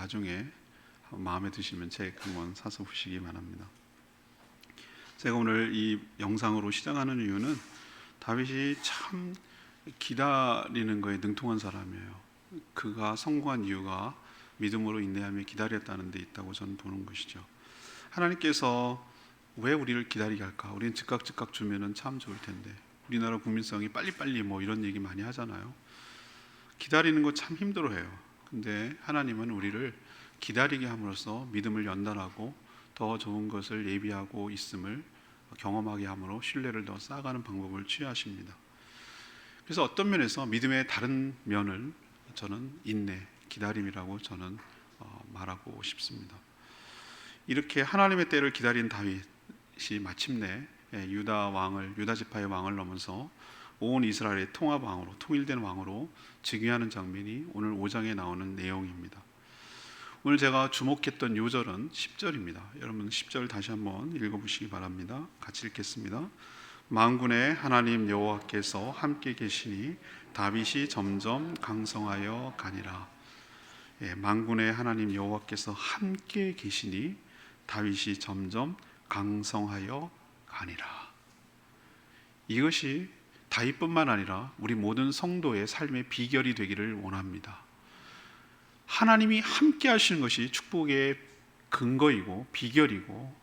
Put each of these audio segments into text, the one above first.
나중에 마음에 드시면 책 한번 사서 보시기 바랍니다. 제가 오늘 이 영상으로 시작하는 이유는 다윗이 참 기다리는 거에 능통한 사람이에요. 그가 성공한 이유가 믿음으로 인내하며 기다렸다는 데 있다고 저는 보는 것이죠. 하나님께서 왜 우리를 기다리게 할까? 우리는 즉각 주면은 참 좋을 텐데. 우리나라 국민성이 빨리빨리 뭐 이런 얘기 많이 하잖아요. 기다리는 거 참 힘들어해요. 근데 하나님은 우리를 기다리게 함으로써 믿음을 연단하고 더 좋은 것을 예비하고 있음을 경험하게 함으로 신뢰를 더 쌓아가는 방법을 취하십니다. 그래서 어떤 면에서 믿음의 다른 면을 저는 인내, 기다림이라고 저는 말하고 싶습니다. 이렇게 하나님의 때를 기다린 다윗이 마침내 유다 지파의 왕을 넘어서 온 이스라엘의 통합 왕으로, 통일된 왕으로 즉위하는 장면이 오늘 5장에 나오는 내용입니다. 오늘 제가 주목했던 요절은 10절입니다. 여러분 10절 다시 한번 읽어보시기 바랍니다. 같이 읽겠습니다. 만군의 하나님 여호와께서 함께 계시니 다윗이 점점 강성하여 가니라. 만군의 하나님 여호와께서 함께 계시니 다윗이 점점 강성하여 가니라. 이것이 다윗뿐만 아니라 우리 모든 성도의 삶의 비결이 되기를 원합니다. 하나님이 함께 하시는 것이 축복의 근거이고 비결이고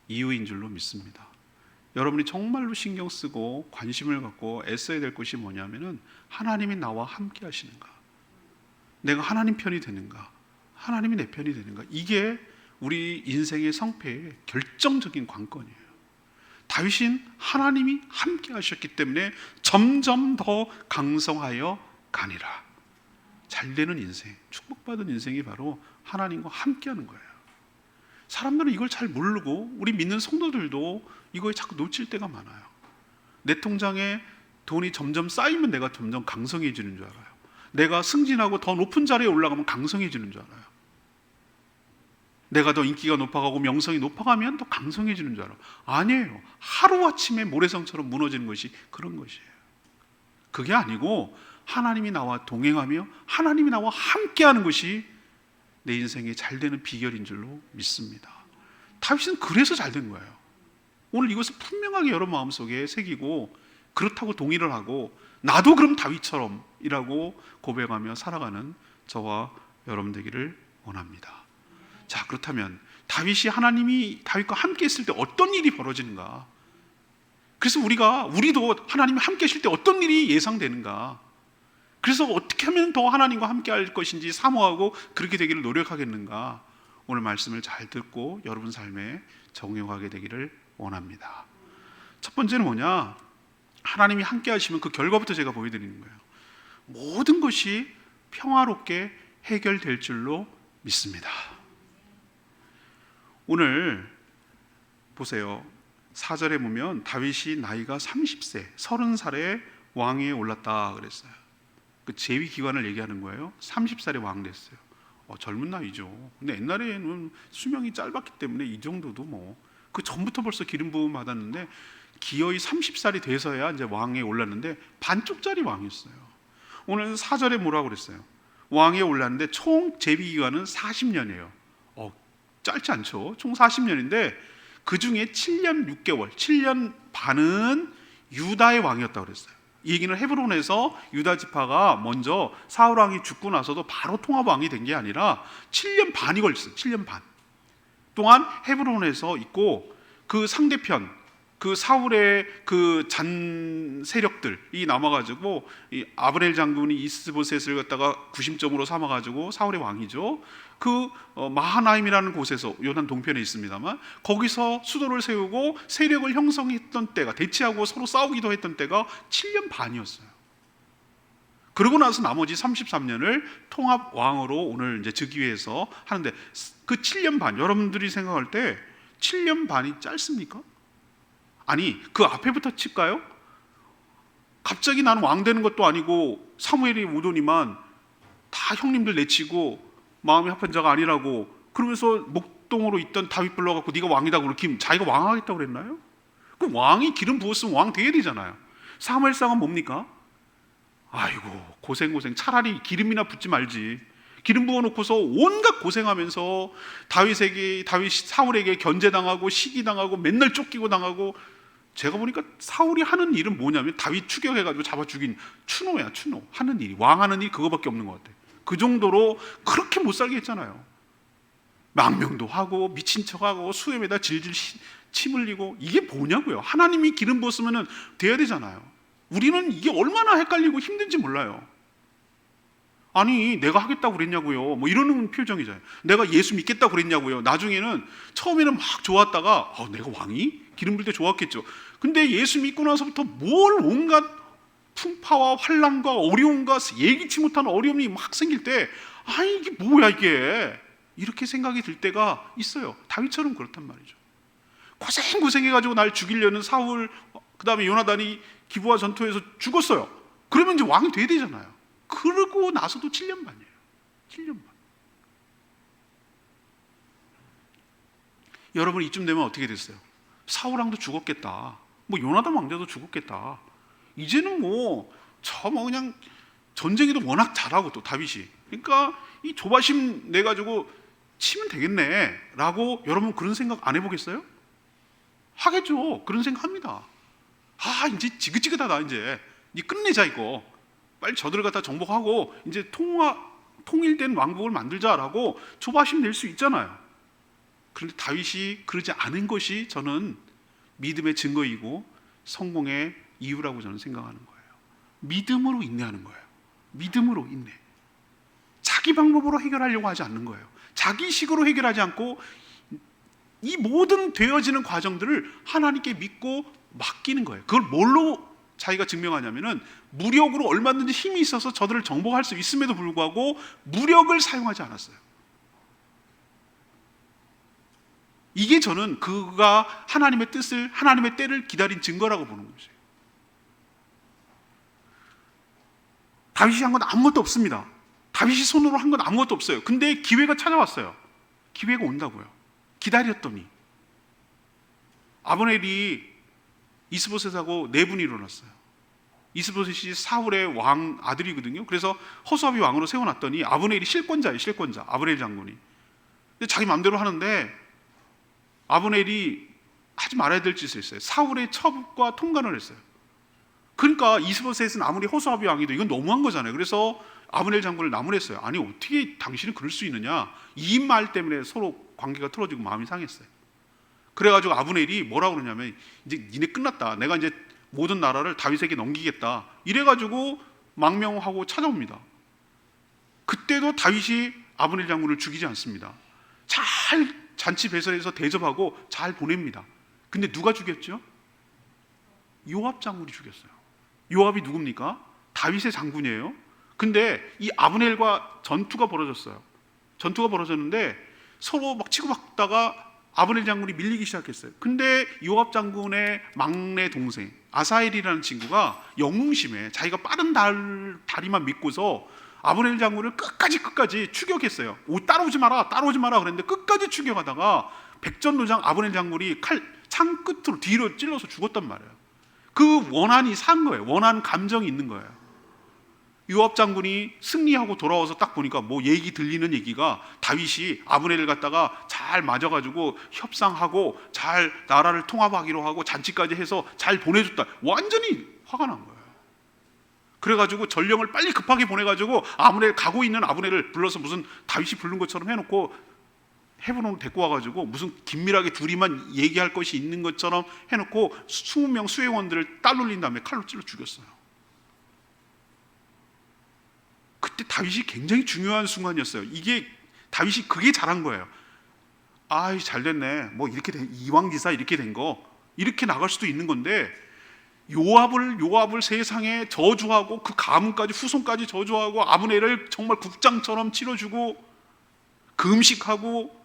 이유인 줄로 믿습니다. 여러분이 정말로 신경 쓰고 관심을 갖고 애써야 될 것이 뭐냐면은 하나님이 나와 함께 하시는가, 내가 하나님 편이 되는가, 하나님이 내 편이 되는가. 이게 우리 인생의 성패의 결정적인 관건이에요. 다윗은 하나님이 함께 하셨기 때문에 점점 더 강성하여 가니라. 잘되는 인생, 축복받은 인생이 바로 하나님과 함께하는 거예요. 사람들은 이걸 잘 모르고 우리 믿는 성도들도 이거에 자꾸 놓칠 때가 많아요. 내 통장에 돈이 점점 쌓이면 내가 점점 강성해지는 줄 알아요. 내가 승진하고 더 높은 자리에 올라가면 강성해지는 줄 알아요. 내가 더 인기가 높아가고 명성이 높아가면 더 강성해지는 줄 알아요. 아니에요. 하루아침에 모래성처럼 무너지는 것이 그런 것이에요. 그게 아니고 하나님이 나와 동행하며 하나님이 나와 함께하는 것이 내 인생에 잘되는 비결인 줄로 믿습니다. 다윗은 그래서 잘된 거예요. 오늘 이것을 분명하게 여러분 마음속에 새기고 그렇다고 동의를 하고 나도 그럼 다윗처럼 이라고 고백하며 살아가는 저와 여러분 되기를 원합니다. 자, 그렇다면 다윗이 하나님이 다윗과 함께 했을 때 어떤 일이 벌어지는가? 그래서 우리도 하나님이 함께 하실 때 어떤 일이 예상되는가? 그래서 어떻게 하면 더 하나님과 함께 할 것인지 사모하고 그렇게 되기를 노력하겠는가? 오늘 말씀을 잘 듣고 여러분 삶에 적용하게 되기를 원합니다. 첫 번째는 뭐냐? 하나님이 함께 하시면 그 결과부터 제가 보여드리는 거예요. 모든 것이 평화롭게 해결될 줄로 믿습니다. 오늘 보세요. 4절에 보면 다윗이 나이가 30세, 30살에 왕위에 올랐다 그랬어요. 그 재위 기간을 얘기하는 거예요. 30살에 왕 됐어요. 젊은 나이죠. 근데 옛날에는 수명이 짧았기 때문에 이 정도도 그 전부터 벌써 기름 부음 받았는데 기어이 30살이 돼서야 이제 왕에 올랐는데 반쪽짜리 왕이었어요. 오늘 4절에 뭐라고 그랬어요? 왕에 올랐는데 총 재위 기간은 40년이에요. 짧지 않죠. 총 40년인데 그 중에 7년 6개월, 7년 반은 유다의 왕이었다고 그랬어요. 이 얘기는 헤브론에서 유다 지파가 먼저 사울 왕이 죽고 나서도 바로 통합 왕이 된 게 아니라 7년 반이 걸렸어요. 7년 반 동안 헤브론에서 있고 그 상대편 그 사울의 그 잔 세력들이 남아가지고 이 아브넬 장군이 이스보셋을 갖다가 구심점으로 삼아가지고 사울의 왕이죠. 그 마하나임이라는 곳에서 요단 동편에 있습니다만 거기서 수도를 세우고 세력을 형성했던 때가, 대치하고 서로 싸우기도 했던 때가 7년 반이었어요. 그러고 나서 나머지 33년을 통합 왕으로 오늘 이제 즉위해서 하는데 그 7년 반, 여러분들이 생각할 때 7년 반이 짧습니까? 아니, 그 앞에부터 칠까요? 갑자기 나는 왕 되는 것도 아니고 사무엘이 오더니만 다 형님들 내치고 마음이 합한 자가 아니라고 그러면서 목동으로 있던 다윗 불러갖고 네가 왕이다 그러고 자기가 왕하겠다고 그랬나요? 그 왕이 기름 부었으면 왕 돼야 되잖아요. 사무엘상은 뭡니까? 아이고 고생 차라리 기름이나 붓지 말지. 기름 부어놓고서 온갖 고생하면서 사울에게 견제당하고 시기당하고 맨날 쫓기고 당하고, 제가 보니까 사울이 하는 일은 뭐냐면 다윗 추격해가지고 잡아 죽인 추노야. 추노 하는 일이, 왕하는 일이 그거밖에 없는 것 같아요. 그 정도로 그렇게 못 살게 했잖아요. 망명도 하고 미친 척하고 수염에다 질질 침 흘리고, 이게 뭐냐고요. 하나님이 기름 부었으면 돼야 되잖아요. 우리는 이게 얼마나 헷갈리고 힘든지 몰라요. 아니 내가 하겠다고 그랬냐고요, 뭐 이러는 표정이잖아요. 내가 예수 믿겠다고 그랬냐고요. 나중에는 처음에는 막 좋았다가 내가 왕이? 기름 부을 때 좋았겠죠. 근데 예수 믿고 나서부터 뭘 온갖 풍파와 환난과 어려움과 예기치 못한 어려움이 막 생길 때, 이게 뭐야 이게, 이렇게 생각이 들 때가 있어요. 다윗처럼 그렇단 말이죠. 고생해가지고 날 죽이려는 사울, 그 다음에 요나단이 기브아 전투에서 죽었어요. 그러면 이제 왕이 돼야 되잖아요. 그러고 나서도 7년 반이에요. 7년 반. 여러분 이쯤 되면 어떻게 됐어요? 사울왕도 죽었겠다, 뭐 요나단 왕자도 죽었겠다, 이제는 그냥 전쟁에도 워낙 잘하고 또 다윗이, 그러니까 이 조바심 내가지고 치면 되겠네 라고, 여러분 그런 생각 안 해보겠어요? 하겠죠. 그런 생각 합니다. 이제 지긋지긋하다, 이제 끝내자, 이거 빨리 저들을 갖다 정복하고 이제 통일된 왕국을 만들자라고 조바심 낼 수 있잖아요. 그런데 다윗이 그러지 않은 것이 저는 믿음의 증거이고 성공의 이유라고 저는 생각하는 거예요. 믿음으로 인내하는 거예요. 믿음으로 인내. 자기 방법으로 해결하려고 하지 않는 거예요. 자기 식으로 해결하지 않고 이 모든 되어지는 과정들을 하나님께 믿고 맡기는 거예요. 그걸 뭘로 자기가 증명하냐면은, 무력으로 얼마든지 힘이 있어서 저들을 정복할 수 있음에도 불구하고 무력을 사용하지 않았어요. 이게 저는 그가 하나님의 뜻을, 하나님의 때를 기다린 증거라고 보는 거죠. 다윗이 한 건 아무것도 없습니다. 다윗이 손으로 한 건 아무것도 없어요. 근데 기회가 찾아왔어요. 기회가 온다고요. 기다렸더니 아브넬이 이스보셋하고 네 분이 일어났어요. 이스보셋이 사울의 왕 아들이거든요. 그래서 허수아비 왕으로 세워놨더니 아브넬이 실권자예요. 실권자, 아브넬 장군이. 근데 자기 마음대로 하는데 아브넬이 하지 말아야 될 짓을 했어요. 사울의 처북과 통관을 했어요. 그러니까 이스보셋은 아무리 허수아비 왕이도 이건 너무한 거잖아요. 그래서 아브넬 장군을 나무랬어요. 아니 어떻게 당신은 그럴 수 있느냐. 이 말 때문에 서로 관계가 틀어지고 마음이 상했어요. 그래가지고 아브넬이 뭐라고 그러냐면, 이제 니네 끝났다, 내가 이제 모든 나라를 다윗에게 넘기겠다, 이래가지고 망명하고 찾아옵니다. 그때도 다윗이 아브넬 장군을 죽이지 않습니다. 잘 잔치 배설해서 대접하고 잘 보냅니다. 근데 누가 죽였죠? 요압 장군이 죽였어요. 요압이 누굽니까? 다윗의 장군이에요. 근데 이 아브넬과 전투가 벌어졌어요. 전투가 벌어졌는데 서로 막 치고받다가 아브넬 장군이 밀리기 시작했어요. 근데 요압 장군의 막내 동생 아사엘이라는 친구가 영웅심에 자기가 빠른 다리만 믿고서 아브넬 장군을 끝까지 추격했어요. 따라오지 마라 그랬는데 끝까지 추격하다가 백전노장 아브넬 장군이 창 끝으로 뒤로 찔러서 죽었단 말이에요. 그 원한이 산 거예요. 원한 감정이 있는 거예요. 요압 장군이 승리하고 돌아와서 딱 보니까 뭐 얘기 들리는 얘기가, 다윗이 아브넬을 갖다가 잘 맞아가지고 협상하고 잘 나라를 통합하기로 하고 잔치까지 해서 잘 보내줬다. 완전히 화가 난 거예요. 그래가지고 전령을 빨리 급하게 보내가지고 아브넬 가고 있는 아브넬을 불러서 무슨 다윗이 부른 것처럼 해놓고 헤브론으로 데리고 와가지고 무슨 긴밀하게 둘이만 얘기할 것이 있는 것처럼 해놓고 20명 수행원들을 따돌린 다음에 칼로 찔러 죽였어요. 그때 다윗이 굉장히 중요한 순간이었어요. 이게 다윗이 그게 잘한 거예요. 잘 됐네, 뭐 이렇게 이왕지사 이렇게 된 거, 이렇게 나갈 수도 있는 건데, 요압을 세상에 저주하고 그 가문까지 후손까지 저주하고 아브넬을 정말 국장처럼 치러주고 금식하고,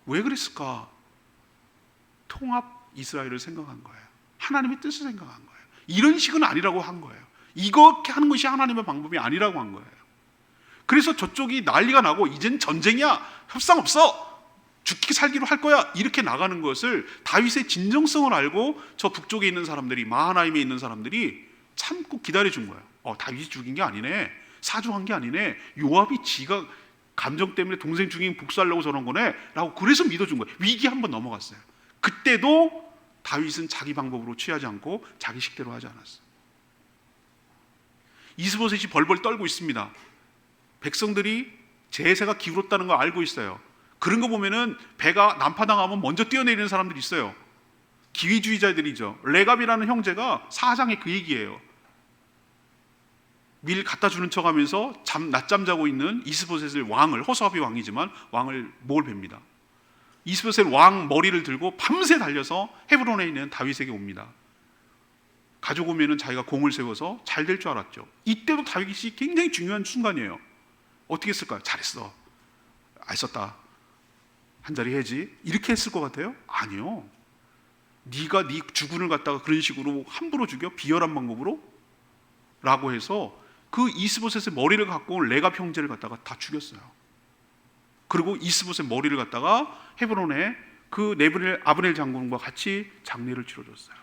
왜 그랬을까? 통합 이스라엘을 생각한 거예요. 하나님의 뜻을 생각한 거예요. 이런 식은 아니라고 한 거예요. 이렇게 하는 것이 하나님의 방법이 아니라고 한 거예요. 그래서 저쪽이 난리가 나고 이젠 전쟁이야, 협상 없어, 죽기 살기로 할 거야, 이렇게 나가는 것을 다윗의 진정성을 알고 저 북쪽에 있는 사람들이, 마하나임에 있는 사람들이 참고 기다려준 거예요. 다윗이 죽인 게 아니네, 사주한 게 아니네, 요압이 지가 감정 때문에 동생 죽이면 복수하려고 저런 거네 라고 그래서 믿어준 거예요. 위기 한번 넘어갔어요. 그때도 다윗은 자기 방법으로 취하지 않고 자기 식대로 하지 않았어요. 이스보셋이 벌벌 떨고 있습니다. 백성들이 제세가 기울었다는 걸 알고 있어요. 그런 거 보면은 배가 난파당하면 먼저 뛰어내리는 사람들이 있어요. 기회주의자들이죠. 레갑이라는 형제가 사장의 그 얘기예요. 밀 갖다 주는 척하면서 낮잠 자고 있는 이스보셋을 왕을, 허수아비 왕이지만 왕을 목을 뱁니다. 이스보셋 왕 머리를 들고 밤새 달려서 헤브론에 있는 다윗에게 옵니다. 가져오면은 자기가 공을 세워서 잘 될 줄 알았죠. 이때도 다윗이 굉장히 중요한 순간이에요. 어떻게 했을까요? 잘했어, 애썼다, 한 자리 해지, 이렇게 했을 것 같아요? 아니요. 네가 네 주군을 갖다가 그런 식으로 함부로 죽여? 비열한 방법으로? 라고 해서 그 이스보셋의 머리를 갖고 온 레갑 형제를 갖다가 다 죽였어요. 그리고 이스보셋 머리를 갖다가 헤브론에 그 아브넬 장군과 같이 장례를 치러줬어요.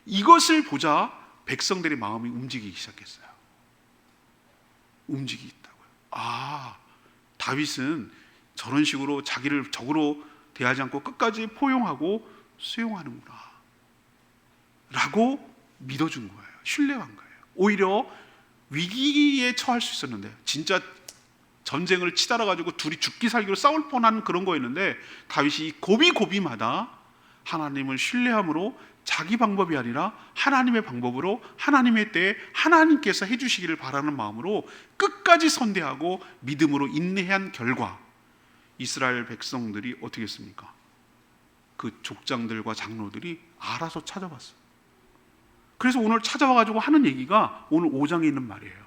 이것을 보자 백성들의 마음이 움직이기 시작했어요. 움직이기 있다고요. 아, 다윗은 저런 식으로 자기를 적으로 대하지 않고 끝까지 포용하고 수용하는구나 라고 믿어준 거예요. 신뢰한 거예요. 오히려 위기에 처할 수 있었는데, 진짜 전쟁을 치달아 가지고 둘이 죽기 살기로 싸울 뻔한 그런 거였는데, 다윗이 고비고비마다 하나님을 신뢰함으로 자기 방법이 아니라 하나님의 방법으로 하나님의 때에 하나님께서 해주시기를 바라는 마음으로 끝까지 선대하고 믿음으로 인내한 결과 이스라엘 백성들이 어떻게 했습니까? 그 족장들과 장로들이 알아서 찾아왔어요. 그래서 오늘 찾아와가지고 하는 얘기가 오늘 5장에 있는 말이에요.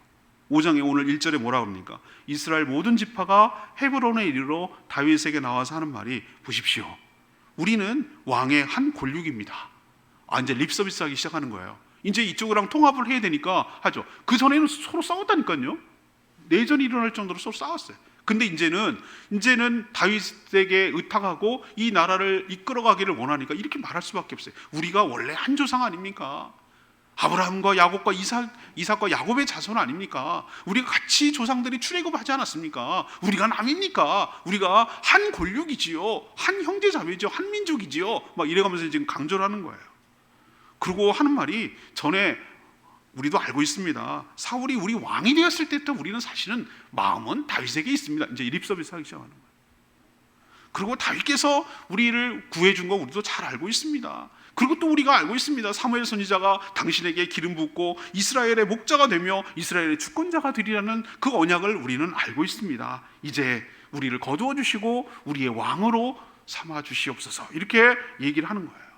5장에 오늘 1절에 뭐라고 합니까? 이스라엘 모든 지파가 헤브론에 이르러 다윗에게 나와서 하는 말이, 보십시오, 우리는 왕의 한 권력입니다. 이제 립서비스 하기 시작하는 거예요. 이제 이쪽이랑 통합을 해야 되니까 하죠. 그 전에는 서로 싸웠다니까요. 내전이 일어날 정도로 서로 싸웠어요. 근데 이제는 다윗에게 의탁하고 이 나라를 이끌어가기를 원하니까 이렇게 말할 수밖에 없어요. 우리가 원래 한 조상 아닙니까? 아브라함과 야곱과 이삭과 야곱의 자손 아닙니까? 우리가 같이 조상들이 출애굽하지 않았습니까? 우리가 남입니까? 우리가 한 권력이지요, 한 형제자매죠, 한 민족이지요. 막 이래가면서 지금 강조를 하는 거예요. 그리고 하는 말이, 전에 우리도 알고 있습니다. 사울이 우리 왕이 되었을 때부터 우리는 사실은 마음은 다윗에게 있습니다. 이제 립 서비스 하기 시작하는 거예요. 그리고 다윗께서 우리를 구해준 거 우리도 잘 알고 있습니다. 그리고 또 우리가 알고 있습니다. 사무엘 선지자가 당신에게 기름 붓고 이스라엘의 목자가 되며 이스라엘의 주권자가 되리라는 그 언약을 우리는 알고 있습니다. 이제 우리를 거두어 주시고 우리의 왕으로 삼아 주시옵소서, 이렇게 얘기를 하는 거예요.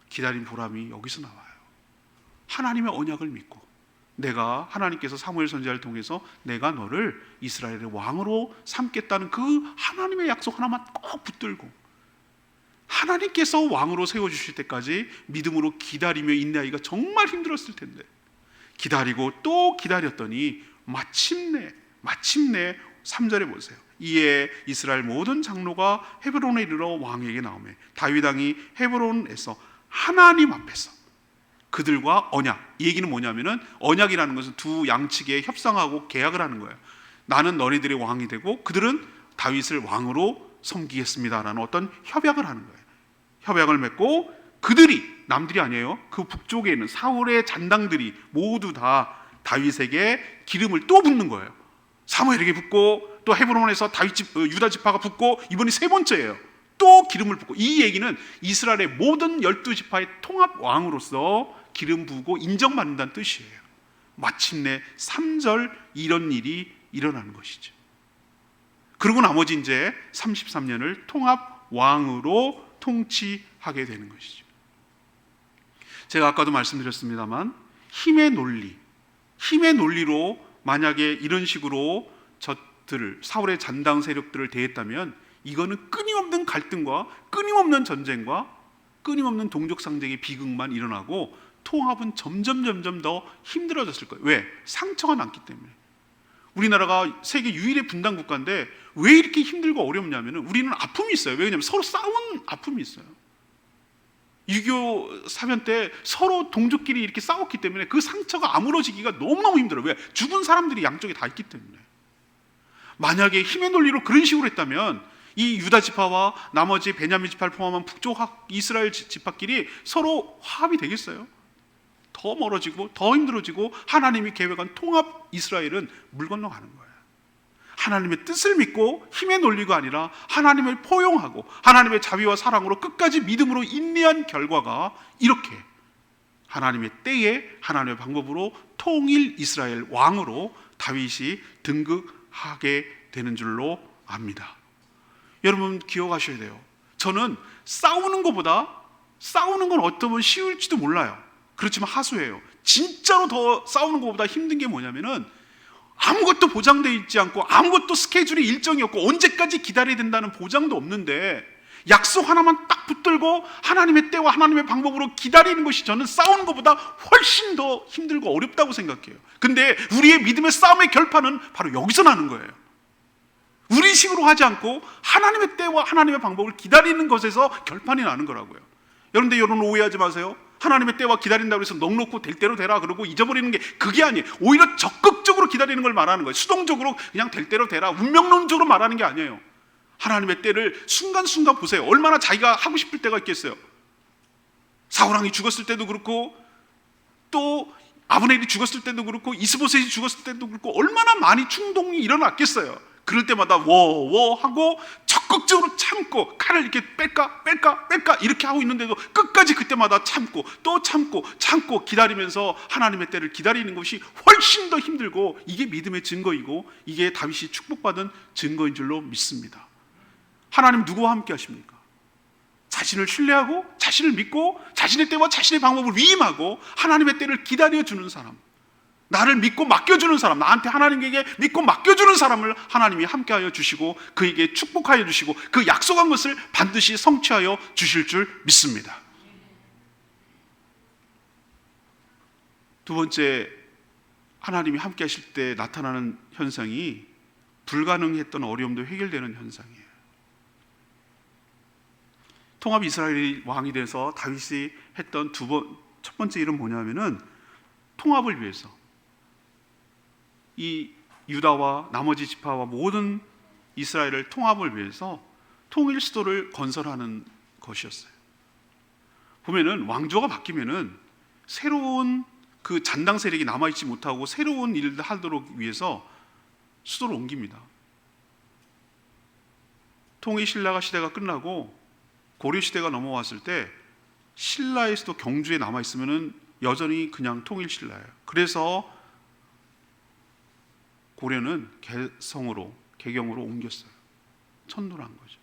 기다린 보람이 여기서 나와요. 하나님의 언약을 믿고, 내가 하나님께서 사무엘 선지자를 통해서 내가 너를 이스라엘의 왕으로 삼겠다는 그 하나님의 약속 하나만 꼭 붙들고, 하나님께서 왕으로 세워주실 때까지 믿음으로 기다리며 인내하기가 정말 힘들었을 텐데, 기다리고 또 기다렸더니 마침내 3절에 보세요. 이에 이스라엘 모든 장로가 헤브론에 이르러 왕에게 나오매 다윗 왕이 헤브론에서 하나님 앞에서 그들과 언약, 이 얘기는 뭐냐면은, 언약이라는 것은 두 양측에 협상하고 계약을 하는 거예요. 나는 너희들의 왕이 되고 그들은 다윗을 왕으로 섬기겠습니다라는 어떤 협약을 하는 거예요. 협약을 맺고 그들이, 남들이 아니에요, 그 북쪽에 있는 사울의 잔당들이 모두 다 다윗에게 기름을 또 붓는 거예요. 사무엘에게 붓고 또 헤브론에서 유다 지파가 붓고 이번이 세 번째예요. 또 기름을 붓고, 이 얘기는 이스라엘의 모든 12지파의 통합 왕으로서 기름 부고 인정받는다는 뜻이에요. 마침내 3절 이런 일이 일어나는 것이죠. 그리고 나머지 이제 33년을 통합 왕으로 통치하게 되는 것이죠. 제가 아까도 말씀드렸습니다만, 힘의 논리로 만약에 이런 식으로 사울의 잔당 세력들을 대했다면, 이거는 끊임없는 갈등과 끊임없는 전쟁과 끊임없는 동족 상쟁의 비극만 일어나고 통합은 점점 더 힘들어졌을 거예요. 왜? 상처가 남기 때문에. 우리나라가 세계 유일의 분단 국가인데 왜 이렇게 힘들고 어렵냐면, 우리는 아픔이 있어요. 왜냐하면 서로 싸운 아픔이 있어요. 6.25 사변 때 서로 동족끼리 이렇게 싸웠기 때문에 그 상처가 아물어지기가 너무너무 힘들어요. 왜? 죽은 사람들이 양쪽에 다 있기 때문에. 만약에 힘의 논리로 그런 식으로 했다면 이 유다 지파와 나머지 베냐민 지파를 포함한 북쪽 이스라엘 지파끼리 서로 화합이 되겠어요? 더 멀어지고 더 힘들어지고 하나님이 계획한 통합 이스라엘은 물 건너가는 거예요. 하나님의 뜻을 믿고 힘의 논리가 아니라 하나님을 포용하고 하나님의 자비와 사랑으로 끝까지 믿음으로 인내한 결과가 이렇게 하나님의 때에 하나님의 방법으로 통일 이스라엘 왕으로 다윗이 등극하게 되는 줄로 압니다. 여러분 기억하셔야 돼요. 저는 싸우는 건 어쩌면 쉬울지도 몰라요. 그렇지만 하소해요. 진짜로 더 싸우는 것보다 힘든 게 뭐냐면은 아무것도 보장되어 있지 않고 아무것도 스케줄이 일정이 없고 언제까지 기다려야 된다는 보장도 없는데 약속 하나만 딱 붙들고 하나님의 때와 하나님의 방법으로 기다리는 것이 저는 싸우는 것보다 훨씬 더 힘들고 어렵다고 생각해요. 근데 우리의 믿음의 싸움의 결판은 바로 여기서 나는 거예요. 우리 식으로 하지 않고 하나님의 때와 하나님의 방법을 기다리는 것에서 결판이 나는 거라고요. 여러분들 여러분 오해하지 마세요. 하나님의 때와 기다린다고 해서 넉넉고 될 대로 되라 그러고 잊어버리는 게 그게 아니에요. 오히려 적극적으로 기다리는 걸 말하는 거예요. 수동적으로 그냥 될 대로 되라 운명론적으로 말하는 게 아니에요. 하나님의 때를 순간순간 보세요. 얼마나 자기가 하고 싶을 때가 있겠어요. 사울왕이 죽었을 때도 그렇고 또 아브넬이 죽었을 때도 그렇고 이스보셋이 죽었을 때도 그렇고 얼마나 많이 충동이 일어났겠어요. 그럴 때마다 워워 하고 적극적으로 참고 칼을 이렇게 뺄까 이렇게 하고 있는데도 끝까지 그때마다 참고 또 참고 기다리면서 하나님의 때를 기다리는 것이 훨씬 더 힘들고 이게 믿음의 증거이고 이게 다윗이 축복받은 증거인 줄로 믿습니다. 하나님 누구와 함께 하십니까? 자신을 신뢰하고 자신을 믿고 자신의 때와 자신의 방법을 위임하고 하나님의 때를 기다려주는 사람, 나를 믿고 맡겨주는 사람, 나한테 하나님에게 믿고 맡겨주는 사람을 하나님이 함께하여 주시고 그에게 축복하여 주시고 그 약속한 것을 반드시 성취하여 주실 줄 믿습니다. 두 번째, 하나님이 함께 하실 때 나타나는 현상이 불가능했던 어려움도 해결되는 현상이에요. 통합 이스라엘이 왕이 돼서 다윗이 했던 첫 번째 일은 뭐냐면은 통합을 위해서 이 유다와 나머지 지파와 모든 이스라엘을 통합을 위해서 통일 수도를 건설하는 것이었어요. 보면은 왕조가 바뀌면은 새로운 그 잔당 세력이 남아있지 못하고 새로운 일을 하도록 위해서 수도를 옮깁니다. 통일 신라가 시대가 끝나고 고려 시대가 넘어왔을 때 신라의 수도 경주에 남아있으면은 여전히 그냥 통일 신라예요. 그래서 고려는 개경으로 옮겼어요. 천도를 한 거죠.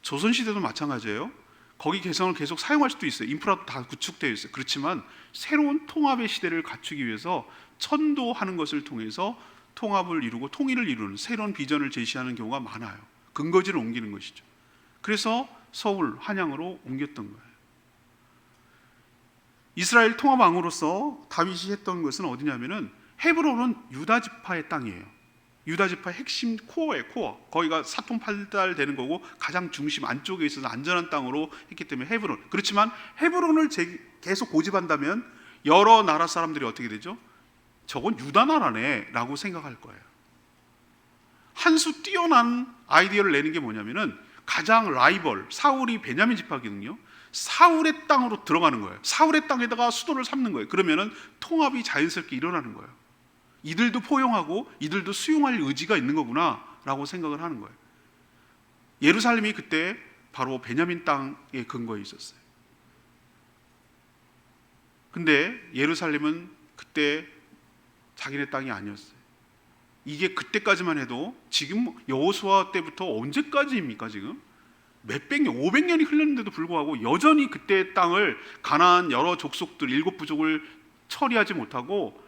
조선시대도 마찬가지예요. 거기 개성을 계속 사용할 수도 있어요. 인프라도 다 구축되어 있어요. 그렇지만 새로운 통합의 시대를 갖추기 위해서 천도하는 것을 통해서 통합을 이루고 통일을 이루는 새로운 비전을 제시하는 경우가 많아요. 근거지를 옮기는 것이죠. 그래서 서울, 한양으로 옮겼던 거예요. 이스라엘 통합왕으로서 다윗이 했던 것은 어디냐면은 헤브론은 유다 지파의 땅이에요. 유다 지파의 핵심 코어예요. 코어. 거기가 사통팔달 되는 거고 가장 중심 안쪽에 있어서 안전한 땅으로 했기 때문에 헤브론. 그렇지만 헤브론을 계속 고집한다면 여러 나라 사람들이 어떻게 되죠? 저건 유다 나라네 라고 생각할 거예요. 한 수 뛰어난 아이디어를 내는 게 뭐냐면은 가장 라이벌 사울이 베냐민 지파거든요. 사울의 땅으로 들어가는 거예요. 사울의 땅에다가 수도를 삼는 거예요. 그러면은 통합이 자연스럽게 일어나는 거예요. 이들도 포용하고 이들도 수용할 의지가 있는 거구나 라고 생각을 하는 거예요. 예루살렘이 그때 바로 베냐민 땅의 근거에 있었어요. 근데 예루살렘은 그때 자기네 땅이 아니었어요. 이게 그때까지만 해도 지금 여호수아 때부터 언제까지입니까? 지금 몇백 년, 500년이 흘렀는데도 불구하고 여전히 그때의 땅을 가나안 여러 족속들 7부족을 처리하지 못하고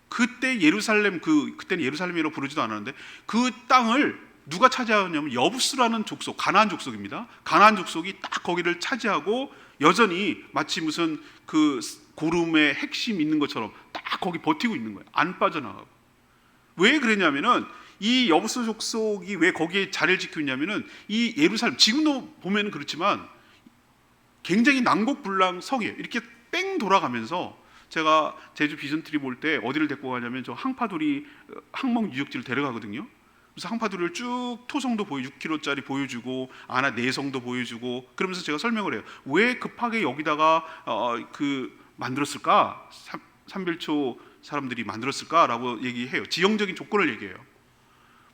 그때 예루살렘 그때는 예루살렘이라고 부르지도 않았는데 그 땅을 누가 차지하냐면 여부스라는 족속, 가나안 족속입니다. 가나안 족속이 딱 거기를 차지하고 여전히 마치 무슨 그 고름의 핵심 있는 것처럼 딱 거기 버티고 있는 거예요. 안 빠져나가고. 왜 그랬냐면은 이 여부스 족속이 왜 거기에 자리를 지키고 있냐면은 이 예루살렘 지금도 보면 그렇지만 굉장히 난곡불락 성이에요. 이렇게 뺑 돌아가면서 제가 제주 비전트리 볼 때 어디를 데리고 가냐면 저 항파도리 항목 유적지를 데려가거든요. 그래서 항파두리를 쭉 토성도 6kg짜리 보여주고 아나 내성도 보여주고 그러면서 제가 설명을 해요. 왜 급하게 여기다가 만들었을까? 삼별초 사람들이 만들었을까라고 얘기해요. 지형적인 조건을 얘기해요.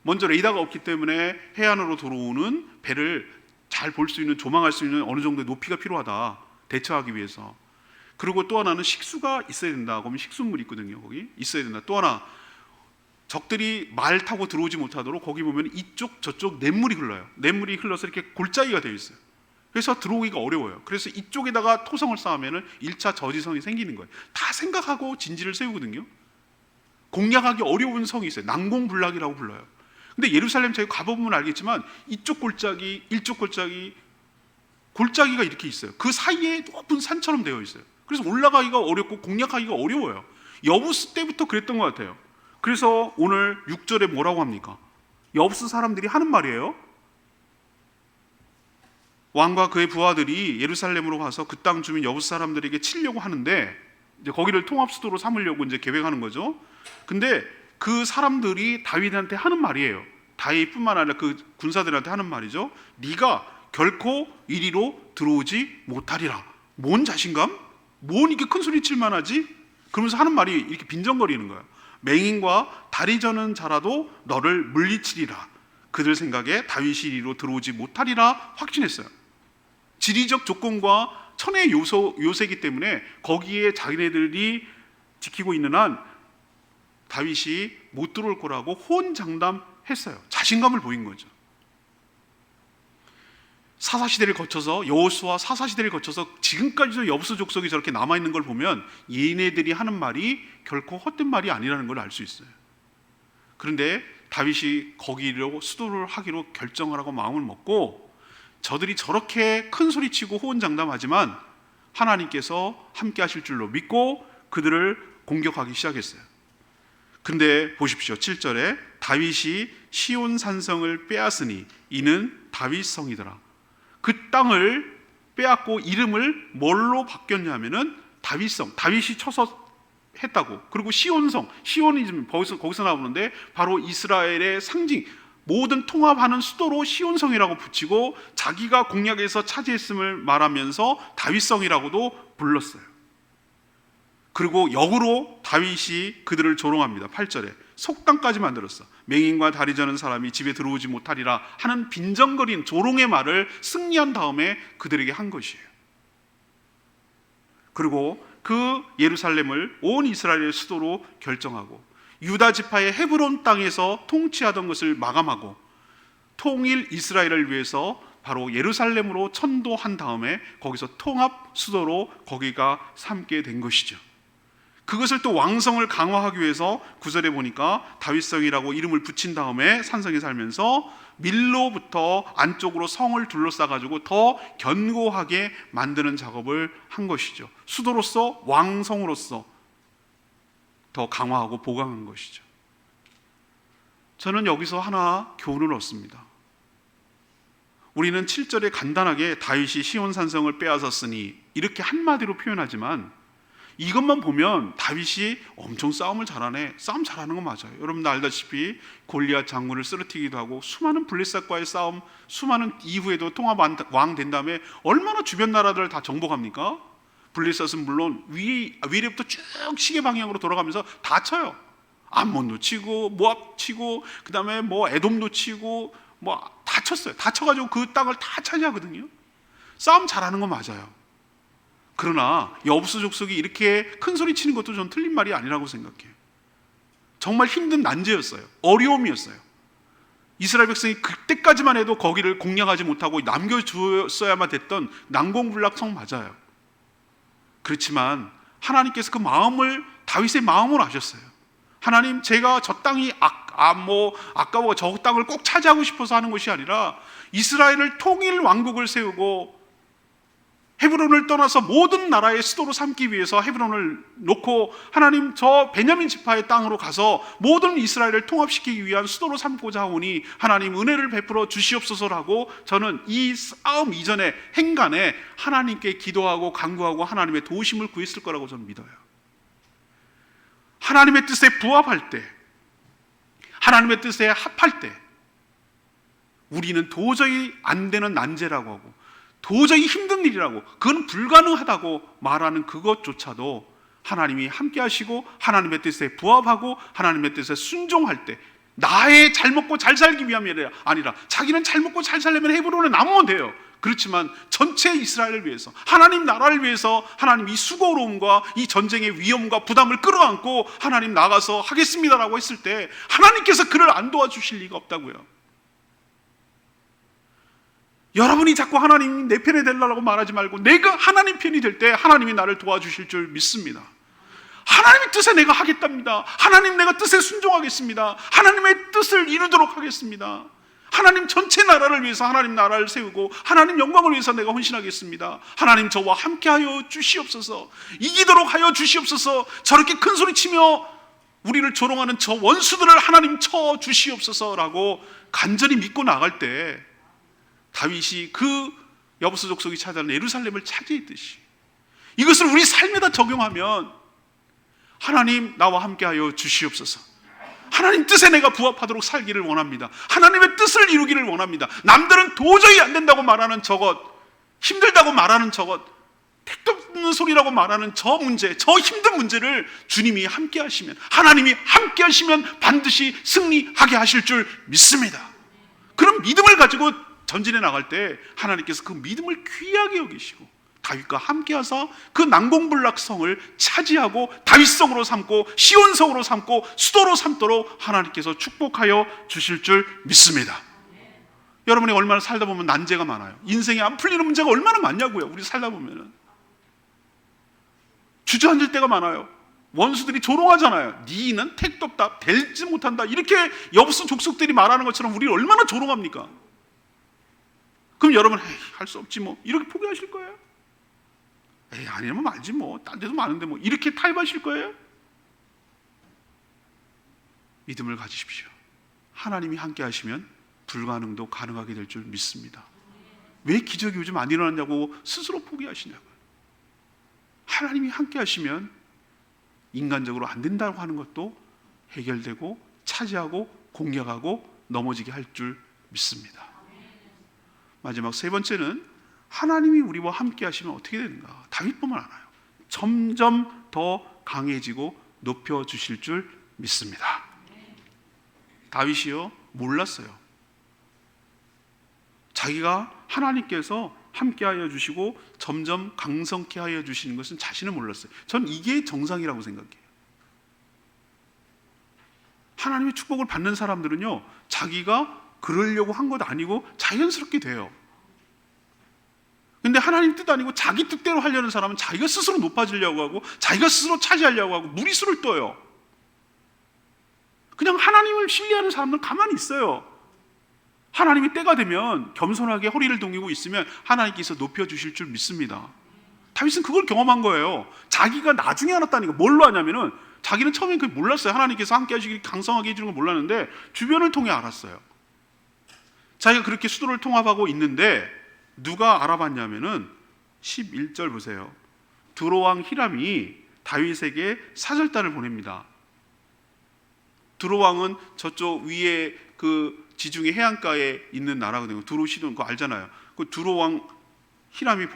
먼저 레이더가 없기 때문에 해안으로 들어오는 배를 잘 볼 수 있는, 조망할 수 있는 어느 정도의 높이가 필요하다, 대처하기 위해서. 그리고 또 하나는 식수가 있어야 된다. 그러면 식수물이 있거든요. 거기 있어야 된다. 또 하나, 적들이 말 타고 들어오지 못하도록 거기 보면 이쪽 저쪽 냇물이 흘러요. 냇물이 흘러서 이렇게 골짜기가 되어 있어요. 그래서 들어오기가 어려워요. 그래서 이쪽에다가 토성을 쌓으면 1차 저지성이 생기는 거예요. 다 생각하고 진지를 세우거든요. 공략하기 어려운 성이 있어요. 난공불락이라고 불러요. 근데 예루살렘 저희 가보면 알겠지만 이쪽 골짜기, 이쪽 골짜기, 골짜기가 이렇게 있어요. 그 사이에 높은 산처럼 되어 있어요. 그래서 올라가기가 어렵고 공략하기가 어려워요. 여부스 때부터 그랬던 것 같아요. 그래서 오늘 6절에 뭐라고 합니까? 여부스 사람들이 하는 말이에요. 왕과 그의 부하들이 예루살렘으로 가서 그 땅 주민 여부스 사람들에게 치려고 하는데, 이제 거기를 통합 수도로 삼으려고 이제 계획하는 거죠. 근데 그 사람들이 다윗한테 하는 말이에요. 다윗뿐만 아니라 그 군사들한테 하는 말이죠. 네가 결코 이리로 들어오지 못하리라. 뭔 자신감? 뭔 이렇게 큰 소리 칠 만하지? 그러면서 하는 말이 이렇게 빈정거리는 거예요. 맹인과 다리 저는 자라도 너를 물리치리라. 그들 생각에 다윗이 이리로 들어오지 못하리라 확신했어요. 지리적 조건과 천의 요새이기 때문에 거기에 자기네들이 지키고 있는 한 다윗이 못 들어올 거라고 호언장담했어요. 자신감을 보인 거죠. 사사시대를 거쳐서, 여호수아 사사시대를 거쳐서 지금까지도 여부스 족속이 저렇게 남아있는 걸 보면 얘네들이 하는 말이 결코 헛된 말이 아니라는 걸 알 수 있어요. 그런데 다윗이 거기로 수도를 하기로 결정을 하고 마음을 먹고, 저들이 저렇게 큰 소리치고 호언장담하지만 하나님께서 함께 하실 줄로 믿고 그들을 공격하기 시작했어요. 근데 보십시오. 7절에 다윗이 시온 산성을 빼앗으니 이는 다윗성이더라. 그 땅을 빼앗고 이름을 뭘로 바뀌었냐면은 다윗성, 다윗이 쳐서 했다고. 그리고 시온성, 시온이 지금 거기서 나오는데 바로 이스라엘의 상징, 모든 통합하는 수도로 시온성이라고 붙이고 자기가 공략에서 차지했음을 말하면서 다윗성이라고도 불렀어요. 그리고 역으로 다윗이 그들을 조롱합니다. 8절에 속담까지 만들었어. 맹인과 다리 저는 사람이 집에 들어오지 못하리라 하는 빈정거린 조롱의 말을 승리한 다음에 그들에게 한 것이에요. 그리고 그 예루살렘을 온 이스라엘의 수도로 결정하고 유다 지파의 헤브론 땅에서 통치하던 것을 마감하고 통일 이스라엘을 위해서 바로 예루살렘으로 천도한 다음에 거기서 통합 수도로 거기가 삼게 된 것이죠. 그것을 또 왕성을 강화하기 위해서 9절에 보니까 다윗성이라고 이름을 붙인 다음에 산성에 살면서 밀로부터 안쪽으로 성을 둘러싸가지고 더 견고하게 만드는 작업을 한 것이죠. 수도로서, 왕성으로서 더 강화하고 보강한 것이죠. 저는 여기서 하나 교훈을 얻습니다. 우리는 7절에 간단하게 다윗이 시온 산성을 빼앗았으니 이렇게 한마디로 표현하지만 이것만 보면 다윗이 엄청 싸움을 잘하네, 싸움 잘하는 건 맞아요. 여러분도 알다시피 골리앗 장군을 쓰러뜨리기도 하고 수많은 블레셋과의 싸움, 수많은 이후에도 통합 왕 된 다음에 얼마나 주변 나라들을 다 정복합니까? 블레셋은 물론 위례부터 쭉 시계 방향으로 돌아가면서 다 쳐요. 암몬도 치고 모압 치고 그다음에 뭐 에돔도 치고 뭐 다 쳤어요. 다 쳐가지고 그 땅을 다 차지하거든요. 싸움 잘하는 건 맞아요. 그러나 여부스 족속이 이렇게 큰 소리 치는 것도 전 틀린 말이 아니라고 생각해요. 정말 힘든 난제였어요. 어려움이었어요. 이스라엘 백성이 그때까지만 해도 거기를 공략하지 못하고 남겨주었어야만 됐던 난공불락 성 맞아요. 그렇지만 하나님께서 그 마음을, 다윗의 마음을 아셨어요. 하나님, 제가 저 땅이 아까워 저 땅을 꼭 차지하고 싶어서 하는 것이 아니라 이스라엘을 통일 왕국을 세우고 헤브론을 떠나서 모든 나라의 수도로 삼기 위해서 헤브론을 놓고 하나님, 저 베냐민 지파의 땅으로 가서 모든 이스라엘을 통합시키기 위한 수도로 삼고자 하오니 하나님 은혜를 베풀어 주시옵소서라고 저는 이 싸움 이전에 행간에 하나님께 기도하고 간구하고 하나님의 도우심을 구했을 거라고 저는 믿어요. 하나님의 뜻에 부합할 때, 하나님의 뜻에 합할 때, 우리는 도저히 안 되는 난제라고 하고 도저히 힘든 일이라고, 그건 불가능하다고 말하는 그것조차도 하나님이 함께 하시고 하나님의 뜻에 부합하고 하나님의 뜻에 순종할 때, 나의 잘 먹고 잘 살기 위함이 아니라 자기는 잘 먹고 잘 살려면 헤브론에 남으면 돼요. 그렇지만 전체 이스라엘을 위해서, 하나님 나라를 위해서 하나님 이 수고로움과 이 전쟁의 위험과 부담을 끌어안고 하나님 나가서 하겠습니다라고 했을 때 하나님께서 그를 안 도와주실 리가 없다고요. 여러분이 자꾸 하나님 내 편이 되려고 말하지 말고 내가 하나님 편이 될 때 하나님이 나를 도와주실 줄 믿습니다. 하나님의 뜻에 내가 하겠답니다. 하나님 내가 뜻에 순종하겠습니다. 하나님의 뜻을 이루도록 하겠습니다. 하나님 전체 나라를 위해서 하나님 나라를 세우고 하나님 영광을 위해서 내가 헌신하겠습니다. 하나님 저와 함께하여 주시옵소서. 이기도록 하여 주시옵소서. 저렇게 큰 소리 치며 우리를 조롱하는 저 원수들을 하나님 쳐 주시옵소서라고 간절히 믿고 나갈 때 다윗이 그 여부스 족속이 찾아낸 예루살렘을 차지했듯이 이것을 우리 삶에다 적용하면 하나님 나와 함께하여 주시옵소서. 하나님 뜻에 내가 부합하도록 살기를 원합니다. 하나님의 뜻을 이루기를 원합니다. 남들은 도저히 안 된다고 말하는 저것, 힘들다고 말하는 저것, 택도 없는 소리라고 말하는 저 문제, 저 힘든 문제를 주님이 함께 하시면, 하나님이 함께 하시면 반드시 승리하게 하실 줄 믿습니다. 그런 믿음을 가지고 전진해 나갈 때 하나님께서 그 믿음을 귀하게 여기시고 다윗과 함께 하사 그 난공불락성을 차지하고 다윗성으로 삼고 시온성으로 삼고 수도로 삼도록 하나님께서 축복하여 주실 줄 믿습니다. 여러분이 얼마나 살다 보면 난제가 많아요. 인생에 안 풀리는 문제가 얼마나 많냐고요. 우리 살다 보면은 주저앉을 때가 많아요. 원수들이 조롱하잖아요. 니는 택도 없다, 될지 못한다, 이렇게 여부스 족속들이 말하는 것처럼 우리를 얼마나 조롱합니까? 그럼 여러분 할 수 없지 뭐 이렇게 포기하실 거예요? 에이 아니면 말지 뭐 딴 데도 많은데 뭐 이렇게 타협하실 거예요? 믿음을 가지십시오. 하나님이 함께 하시면 불가능도 가능하게 될 줄 믿습니다. 왜 기적이 요즘 안 일어났냐고 스스로 포기하시냐고요. 하나님이 함께 하시면 인간적으로 안 된다고 하는 것도 해결되고 차지하고 공략하고 넘어지게 할 줄 믿습니다. 마지막 세 번째는 하나님이 우리와 함께 하시면 어떻게 되는가? 다윗뿐만 알아요. 점점 더 강해지고 높여주실 줄 믿습니다. 다윗이요 몰랐어요. 자기가 하나님께서 함께하여 주시고 점점 강성케 하여 주시는 것은 자신은 몰랐어요. 전 이게 정상이라고 생각해요. 하나님의 축복을 받는 사람들은요 자기가 그러려고 한 것 아니고 자연스럽게 돼요. 근데 하나님 뜻 아니고 자기 뜻대로 하려는 사람은 자기가 스스로 높아지려고 하고 자기가 스스로 차지하려고 하고 무리수를 떠요. 그냥 하나님을 신뢰하는 사람들은 가만히 있어요. 하나님이 때가 되면 겸손하게 허리를 동이고 있으면 하나님께서 높여주실 줄 믿습니다. 다윗은 그걸 경험한 거예요. 자기가 나중에 알았다니까. 뭘로 하냐면은 자기는 처음엔 그걸 몰랐어요. 하나님께서 함께 하시길 강성하게 해주는 걸 몰랐는데 주변을 통해 알았어요. 자기가 그렇게 수도를 통합하고 있는데 누가 알아봤냐면은 11절 보세요. 두로왕 히람이 다윗에게 사절단을 보냅니다. 두로왕은 저쪽 위에 그 지중해 해안가에 있는 나라거든요. 두로시돈 그거 알잖아요. 그 두로왕 히람이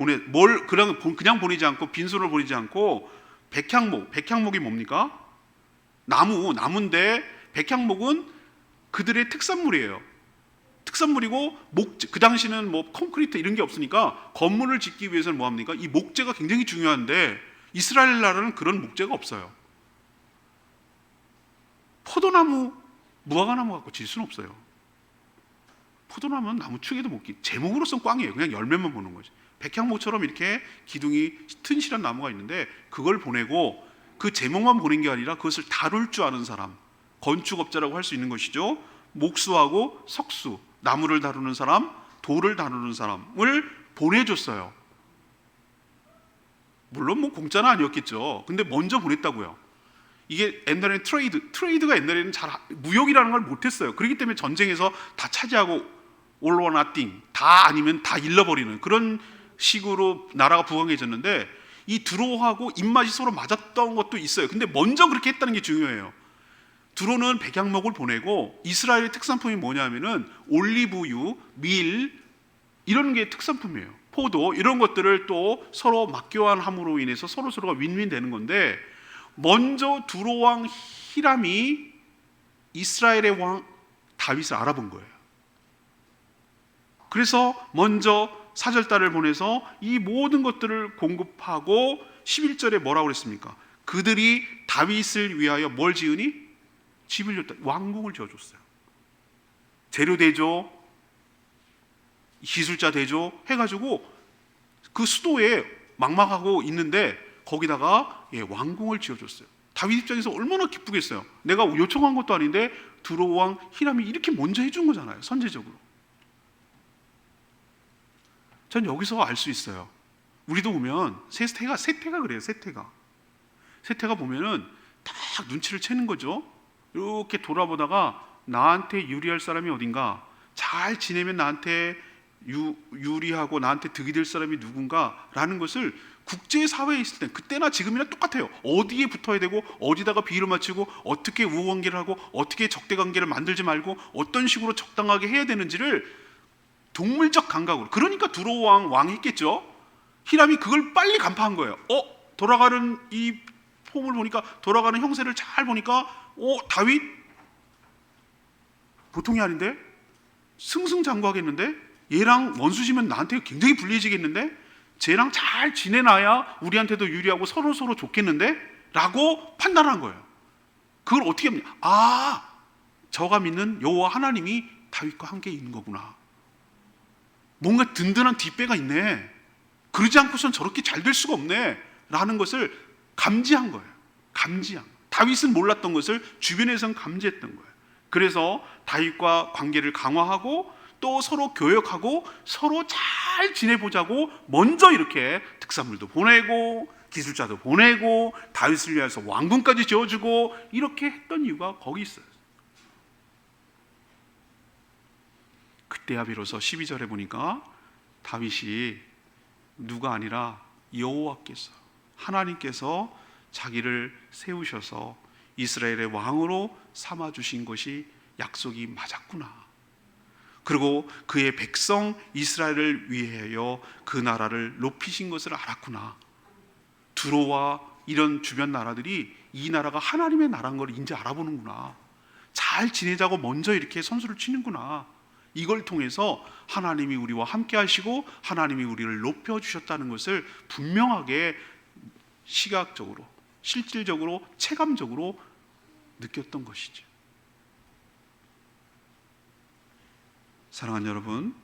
그냥 보내지 않고 빈손을 보내지 않고 백향목이 뭡니까? 나무인데 백향목은 그들의 특산물이에요. 특산물이고 그 당시는 뭐 콘크리트 이런 게 없으니까 건물을 짓기 위해서는 뭐 합니까? 이 목재가 굉장히 중요한데 이스라엘 나라는 그런 목재가 없어요. 포도나무, 무화과나무 갖고 질 수는 없어요. 포도나무는 나무 축에도 못 제목으로선 꽝이에요. 그냥 열매만 보는 거지. 백향목처럼 이렇게 기둥이 튼실한 나무가 있는데 그걸 보내고 그 제목만 보낸 게 아니라 그것을 다룰 줄 아는 사람, 건축업자라고 할 수 있는 것이죠. 목수하고 석수, 나무를 다루는 사람, 돌을 다루는 사람을 보내줬어요. 물론 뭐 공짜는 아니었겠죠. 근데 먼저 보냈다고요. 이게 옛날에는 트레이드가 옛날에는 잘 무역이라는 걸 못했어요. 그렇기 때문에 전쟁에서 다 차지하고 all or nothing, 다 아니면 다 잃어버리는 그런 식으로 나라가 부강해졌는데 이 드로우하고 입맛이 서로 맞았던 것도 있어요. 근데 먼저 그렇게 했다는 게 중요해요. 두로는 백향목을 보내고 이스라엘의 특산품이 뭐냐면은 올리브유, 밀 이런 게 특산품이에요. 포도 이런 것들을 또 서로 맞교환함으로 인해서 서로가 윈윈 되는 건데, 먼저 두로 왕 히람이 이스라엘의 왕 다윗을 알아본 거예요. 그래서 먼저 사절단을 보내서 이 모든 것들을 공급하고 11절에 뭐라고 그랬습니까? 그들이 다윗을 위하여 뭘 지으니? 집을 줬다. 왕궁을 지어줬어요. 재료 대조, 기술자 대조 해가지고 그 수도에 막막하고 있는데 거기다가 왕궁을 지어줬어요. 다윗 입장에서 얼마나 기쁘겠어요. 내가 요청한 것도 아닌데 두로 왕 히람이 이렇게 먼저 해준 거잖아요. 선제적으로. 전 여기서 알 수 있어요. 우리도 보면 세태가 그래요. 세태가 보면은 딱 눈치를 채는 거죠. 이렇게 돌아보다가 나한테 유리할 사람이 어딘가, 잘 지내면 나한테 유리하고 나한테 득이 될 사람이 누군가라는 것을 국제사회에 있을 때, 그때나 지금이나 똑같아요. 어디에 붙어야 되고 어디다가 비위를 맞추고 어떻게 우호관계를 하고 어떻게 적대관계를 만들지 말고 어떤 식으로 적당하게 해야 되는지를 동물적 감각으로. 그러니까 두로 왕 했겠죠. 히람이 그걸 빨리 간파한 거예요. 돌아가는 이 폼을 보니까, 돌아가는 형세를 잘 보니까 다윗 보통이 아닌데, 승승장구하겠는데, 얘랑 원수지면 나한테 굉장히 불리해지겠는데, 쟤랑 잘 지내놔야 우리한테도 유리하고 서로 좋겠는데 라고 판단한 거예요. 그걸 어떻게 합니까? 저가 믿는 여호와 하나님이 다윗과 함께 있는 거구나. 뭔가 든든한 뒷배가 있네. 그러지 않고선 저렇게 잘 될 수가 없네 라는 것을 감지한 거예요. 다윗은 몰랐던 것을 주변에서는 감지했던 거예요. 그래서 다윗과 관계를 강화하고 또 서로 교역하고 서로 잘 지내보자고 먼저 이렇게 특산물도 보내고 기술자도 보내고 다윗을 위해서 왕궁까지 지어주고 이렇게 했던 이유가 거기 있어요. 그때야 비로소 12절에 보니까 다윗이 누가 아니라 여호와께서, 하나님께서 자기를 세우셔서 이스라엘의 왕으로 삼아주신 것이 약속이 맞았구나. 그리고 그의 백성 이스라엘을 위하여 그 나라를 높이신 것을 알았구나. 두로와 이런 주변 나라들이 이 나라가 하나님의 나라인 걸 이제 알아보는구나. 잘 지내자고 먼저 이렇게 선수를 치는구나. 이걸 통해서 하나님이 우리와 함께 하시고 하나님이 우리를 높여주셨다는 것을 분명하게 시각적으로, 실질적으로, 체감적으로 느꼈던 것이죠. 사랑하는 여러분,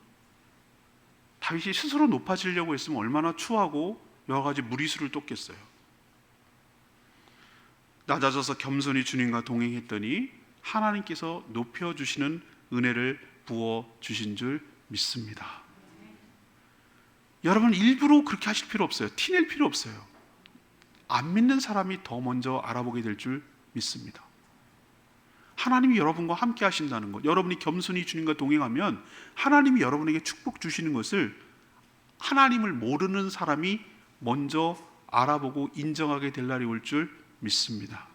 다윗이 스스로 높아지려고 했으면 얼마나 추하고 여러 가지 무리수를 떴겠어요. 낮아져서 겸손히 주님과 동행했더니 하나님께서 높여주시는 은혜를 부어주신 줄 믿습니다. 여러분, 일부러 그렇게 하실 필요 없어요. 티낼 필요 없어요. 안 믿는 사람이 더 먼저 알아보게 될 줄 믿습니다. 하나님이 여러분과 함께 하신다는 것, 여러분이 겸손히 주님과 동행하면 하나님이 여러분에게 축복 주시는 것을 하나님을 모르는 사람이 먼저 알아보고 인정하게 될 날이 올 줄 믿습니다.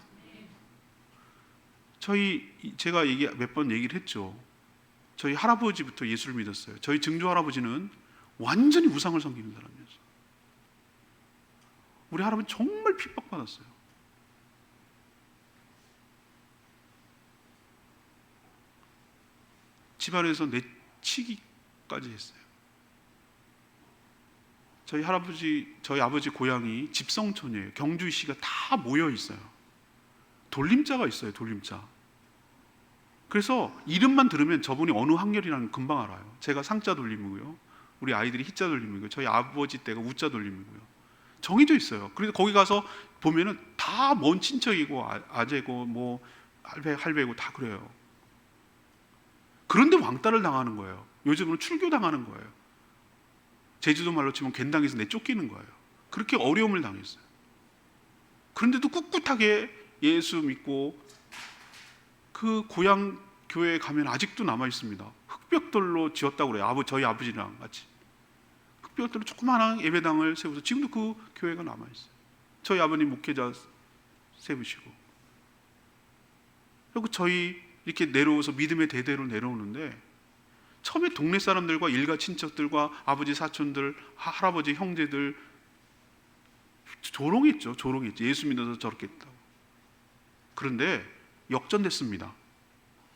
제가 몇 번 얘기를 했죠. 저희 할아버지부터 예수를 믿었어요. 저희 증조 할아버지는 완전히 우상을 섬기는 사람이었어요. 우리 할아버지 정말 핍박받았어요. 집안에서 내치기까지 했어요. 저희 아버지 고향이 집성촌이에요. 경주시가 다 모여 있어요. 돌림자가 있어요. 돌림자. 그래서 이름만 들으면 저분이 어느 학렬이라는 금방 알아요. 제가 상자 돌림이고요, 우리 아이들이 희자 돌림이고요, 저희 아버지 때가 우자 돌림이고요. 정해져 있어요. 그래서 거기 가서 보면은 다 먼 친척이고 아재고 뭐 할배고 다 그래요. 그런데 왕따를 당하는 거예요. 요즘은 출교 당하는 거예요. 제주도 말로 치면 갠당에서 내쫓기는 거예요. 그렇게 어려움을 당했어요. 그런데도 꿋꿋하게 예수 믿고 그 고향 교회에 가면 아직도 남아 있습니다. 흙벽돌로 지었다고 그래요. 저희 아버지랑 같이 흙벽돌로 조그마한 예배당을 세워서 지금도 그 교회가 남아 있어요. 저희 아버님 목회자 세우시고. 그리고 저희 이렇게 내려오서 믿음의 대대로 내려오는데 처음에 동네 사람들과 일가 친척들과 아버지 사촌들, 할아버지 형제들 조롱했죠. 예수 믿어서 저렇게 했다고. 그런데 역전됐습니다.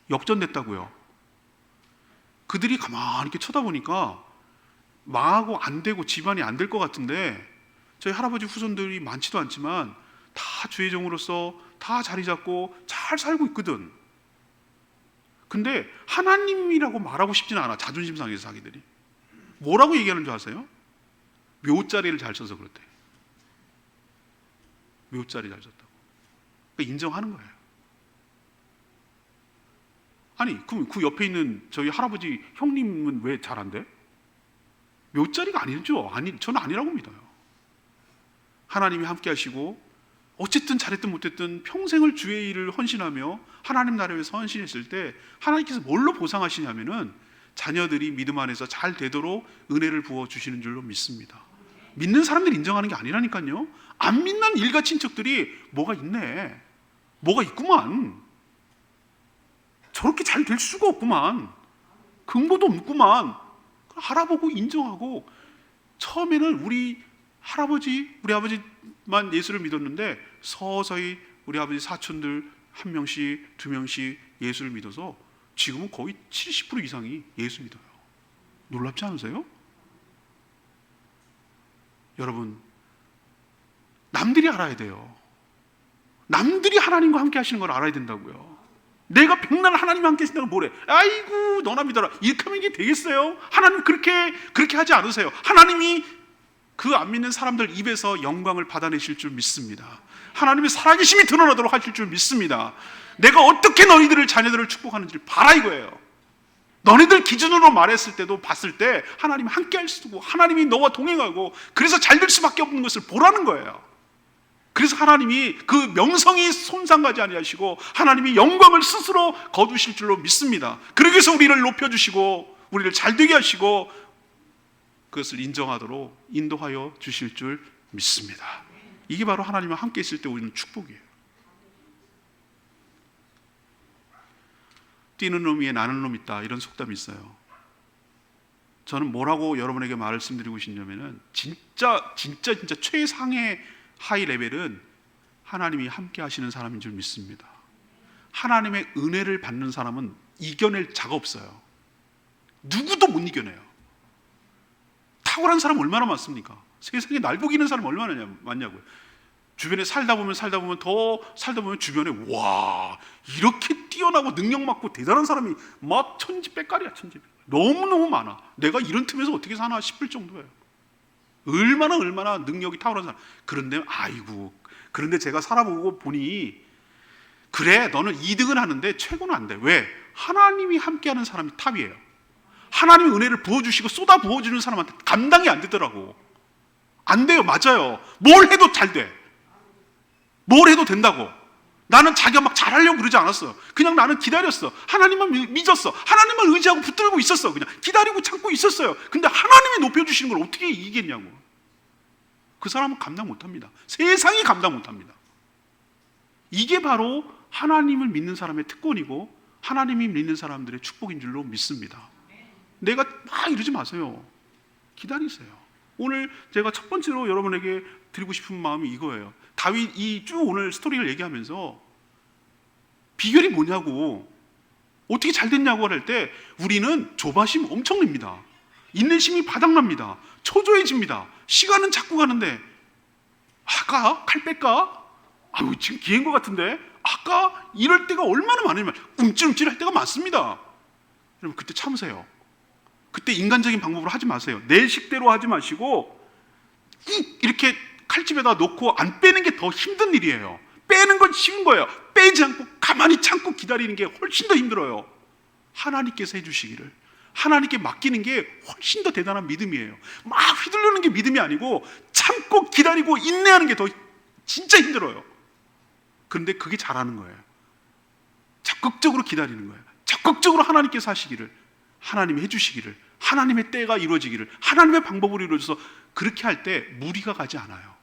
역전됐다고요. 그들이 가만히 이렇게 쳐다보니까 망하고 안 되고 집안이 안 될 것 같은데 저희 할아버지 후손들이 많지도 않지만 다 주의 종으로서 다 자리 잡고 잘 살고 있거든. 근데 하나님이라고 말하고 싶지는 않아. 자존심 상해서 자기들이. 뭐라고 얘기하는 줄 아세요? 묘자리를 잘 써서 그렇대. 묘자리 잘 썼다고. 그러니까 인정하는 거예요. 아니 그럼 그 옆에 있는 저희 할아버지 형님은 왜 잘한대? 묘자리가 아니죠. 저는 아니라고 믿어요. 하나님이 함께 하시고 어쨌든 잘했든 못했든 평생을 주의 일을 헌신하며 하나님 나라를 위해서 헌신했을 때 하나님께서 뭘로 보상하시냐면은 자녀들이 믿음 안에서 잘 되도록 은혜를 부어주시는 줄로 믿습니다. 믿는 사람들이 인정하는 게 아니라니까요. 안 믿는 일가 친척들이 뭐가 있네, 뭐가 있구만, 저렇게 잘 될 수가 없구만, 근거도 없구만, 알아보고 인정하고. 처음에는 우리 아버지만 예수를 믿었는데 서서히 우리 아버지 사촌들 한 명씩 두 명씩 예수를 믿어서 지금은 거의 70% 이상이 예수 믿어요. 놀랍지 않으세요? 여러분, 남들이 알아야 돼요. 남들이 하나님과 함께 하시는 걸 알아야 된다고요. 내가 백날 하나님과 함께 하신다고 뭐래? 아이고 너나 믿어라. 이렇게 하면 이게 되겠어요? 하나님 그렇게 하지 않으세요. 하나님이 그 안 믿는 사람들 입에서 영광을 받아내실 줄 믿습니다. 하나님의 살아계심이 드러나도록 하실 줄 믿습니다. 내가 어떻게 너희들을 자녀들을 축복하는지를 봐라 이거예요. 너희들 기준으로 말했을 때도 봤을 때 하나님이 함께 할 수도 있고 하나님이 너와 동행하고 그래서 잘 될 수밖에 없는 것을 보라는 거예요. 그래서 하나님이 그 명성이 손상가지 아니하시고 하나님이 영광을 스스로 거두실 줄로 믿습니다. 그러기 위해서 우리를 높여주시고 우리를 잘되게 하시고 그것을 인정하도록 인도하여 주실 줄 믿습니다. 이게 바로 하나님과 함께 있을 때 우리는 축복이에요. 뛰는 놈 위에 나는 놈 있다, 이런 속담이 있어요. 저는 뭐라고 여러분에게 말씀드리고 싶냐면은 진짜 최상의 하이 레벨은 하나님이 함께 하시는 사람인 줄 믿습니다. 하나님의 은혜를 받는 사람은 이겨낼 자가 없어요. 누구도 못 이겨내요. 탁월한 사람 얼마나 많습니까? 세상에 날보기는 사람 얼마나 많냐고요. 주변에 살다 보면 주변에 와 이렇게 뛰어나고 능력 많고 대단한 사람이 막 천지백갈이야. 너무너무 많아. 내가 이런 틈에서 어떻게 사나 싶을 정도예요. 얼마나 능력이 탁월한 사람. 그런데 제가 살아보고 보니 그래 너는 2등은 하는데 최고는 안 돼. 왜? 하나님이 함께하는 사람이 탑이에요. 하나님이 은혜를 부어주시고 쏟아 부어주는 사람한테 감당이 안 되더라고. 안 돼요. 맞아요. 뭘 해도 잘 돼. 뭘 해도 된다고. 나는 자기가 막 잘하려고 그러지 않았어. 그냥 나는 기다렸어. 하나님만 믿었어. 하나님만 의지하고 붙들고 있었어. 그냥 기다리고 참고 있었어요. 근데 하나님이 높여주시는 걸 어떻게 이기겠냐고. 그 사람은 감당 못합니다. 세상이 감당 못합니다. 이게 바로 하나님을 믿는 사람의 특권이고 하나님이 믿는 사람들의 축복인 줄로 믿습니다. 내가 막 이러지 마세요. 기다리세요. 오늘 제가 첫 번째로 여러분에게 드리고 싶은 마음이 이거예요. 다윗이 쭉 오늘 스토리를 얘기하면서 비결이 뭐냐고, 어떻게 잘 됐냐고 할 때 우리는 조바심 엄청 냅니다. 인내심이 바닥납니다. 초조해집니다. 시간은 자꾸 가는데 칼 뺄까? 지금 기회인 것 같은데 이럴 때가 얼마나 많으면 움찔움찔할 때가 많습니다. 여러분 그때 참으세요. 그때 인간적인 방법으로 하지 마세요. 내 식대로 하지 마시고 이렇게 칼집에다 놓고 안 빼는 게 더 힘든 일이에요. 빼는 건 쉬운 거예요. 빼지 않고 가만히 참고 기다리는 게 훨씬 더 힘들어요. 하나님께서 해주시기를, 하나님께 맡기는 게 훨씬 더 대단한 믿음이에요. 막 휘둘르는 게 믿음이 아니고 참고 기다리고 인내하는 게 더 진짜 힘들어요. 그런데 그게 잘하는 거예요. 적극적으로 기다리는 거예요. 적극적으로 하나님께서 하시기를, 하나님이 해주시기를, 하나님의 때가 이루어지기를, 하나님의 방법으로 이루어져서 그렇게 할 때 무리가 가지 않아요.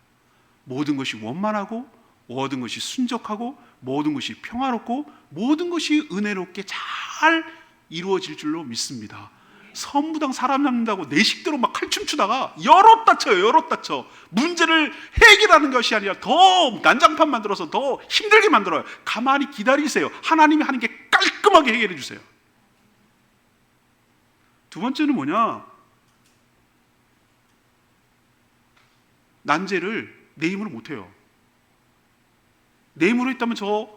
모든 것이 원만하고 모든 것이 순적하고 모든 것이 평화롭고 모든 것이 은혜롭게 잘 이루어질 줄로 믿습니다. 선무당 사람 잡는다고 내 식대로 막 칼춤 추다가 열었다 쳐. 문제를 해결하는 것이 아니라 더 난장판 만들어서 더 힘들게 만들어요. 가만히 기다리세요. 하나님이 하는 게 깔끔하게 해결해 주세요. 두 번째는 뭐냐? 난제를 내 힘으로 못해요. 내 힘으로 했다면 저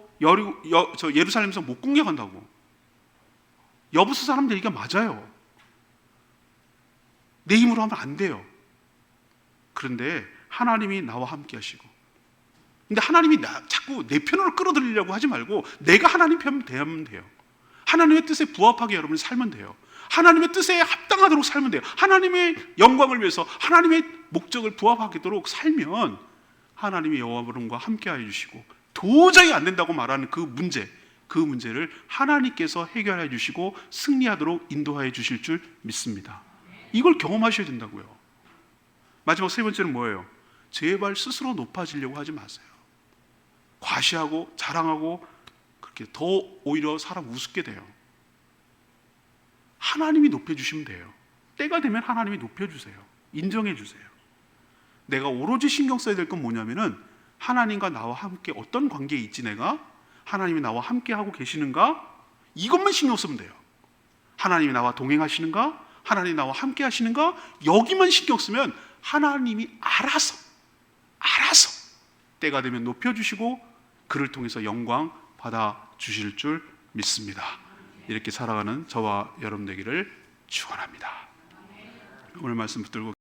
예루살렘에서 못 공격한다고. 여부수 사람들 얘기가 맞아요. 내 힘으로 하면 안 돼요. 그런데 하나님이 나와 함께 하시고, 근데 하나님이 자꾸 내 편으로 끌어들이려고 하지 말고 내가 하나님 편 되면 돼요. 하나님의 뜻에 부합하게 여러분이 살면 돼요. 하나님의 뜻에 합당하도록 살면 돼요. 하나님의 영광을 위해서 하나님의 목적을 부합하도록 살면 하나님이 여호와님과 함께 해주시고, 도저히 안 된다고 말하는 그 문제를 하나님께서 해결해 주시고 승리하도록 인도해 주실 줄 믿습니다. 이걸 경험하셔야 된다고요. 마지막 세 번째는 뭐예요? 제발 스스로 높아지려고 하지 마세요. 과시하고 자랑하고 그렇게 더 오히려 사람 우습게 돼요. 하나님이 높여주시면 돼요. 때가 되면 하나님이 높여주세요. 인정해주세요. 내가 오로지 신경 써야 될 건 뭐냐면은 하나님과 나와 함께 어떤 관계에 있지, 내가 하나님이 나와 함께 하고 계시는가, 이것만 신경 쓰면 돼요. 하나님이 나와 동행하시는가, 하나님이 나와 함께 하시는가, 여기만 신경 쓰면 하나님이 알아서 때가 되면 높여주시고 그를 통해서 영광 받아주실 줄 믿습니다. 이렇게 살아가는 저와 여러분 되기를 축원합니다. 오늘 말씀 붙들고